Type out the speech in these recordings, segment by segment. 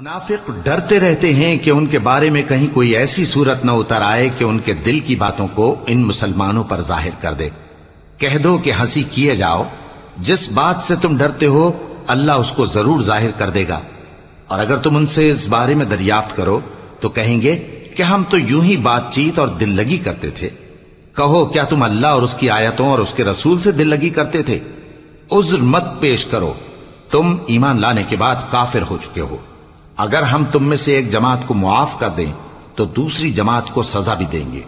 मुनाफिक डरते रहते हैं कि उनके बारे में कहीं कोई ऐसी सूरत न उतर आए कि उनके दिल की बातों को इन मुसलमानों पर जाहिर कर दे। कह दो कि हंसी किए जाओ, जिस बात से तुम डरते हो अल्लाह उसको जरूर जाहिर कर देगा। और अगर तुम उनसे इस बारे में दरियाफ्त करो तो कहेंगे कि हम तो यूं ही बातचीत और दिल लगी करते थे। कहो, क्या तुम अल्लाह और उसकी आयतों और उसके रसूल से दिल लगी करते थे? उज्र मत पेश करो, तुम ईमान लाने के बाद काफिर हो चुके हो। अगर हम तुम में से एक जमात को मुआफ कर दें तो दूसरी जमात को सजा भी देंगे,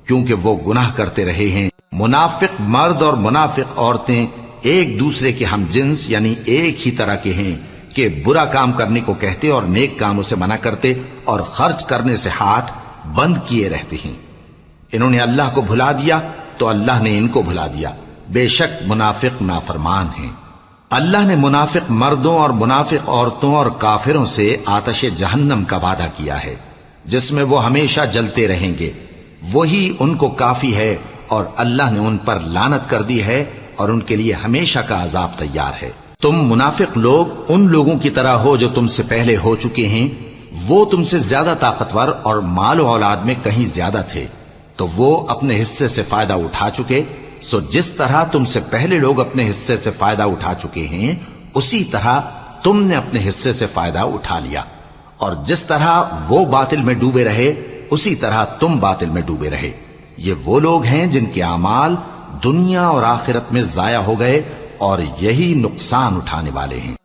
क्योंकि वो गुनाह करते रहे हैं। मुनाफिक मर्द और मुनाफिक औरतें एक दूसरे के हम जिन्स यानी एक ही तरह के हैं कि बुरा काम करने को कहते और नेक कामों से मना करते और खर्च करने से हाथ बंद किए रहते हैं। इन्होंने अल्लाह को भुला दिया तो अल्लाह ने इनको भुला दिया। बेशक मुनाफिक नाफरमान हैं। अल्लाह ने मुनाफिक मर्दों और मुनाफिक औरतों और काफिरों से आतश जहन्नम का वादा किया है, जिसमें वो हमेशा जलते रहेंगे। वही उनको काफी है और अल्लाह ने उन पर लानत कर दी है और उनके लिए हमेशा का अजाब तैयार है। तुम मुनाफिक लोग उन लोगों की तरह हो जो तुमसे पहले हो चुके हैं। वो तुमसे ज्यादा ताकतवर और माल औलाद में कहीं ज्यादा थे, तो वो अपने हिस्से से फायदा उठा चुके। सो जिस तरह तुमसे पहले लोग अपने हिस्से से फायदा उठा चुके हैं, उसी तरह तुमने अपने हिस्से से फायदा उठा लिया। और जिस तरह वो बातिल में डूबे रहे, उसी तरह तुम बातिल में डूबे रहे। ये वो लोग हैं जिनके अमाल दुनिया और आखिरत में जाया हो गए और यही नुकसान उठाने वाले हैं।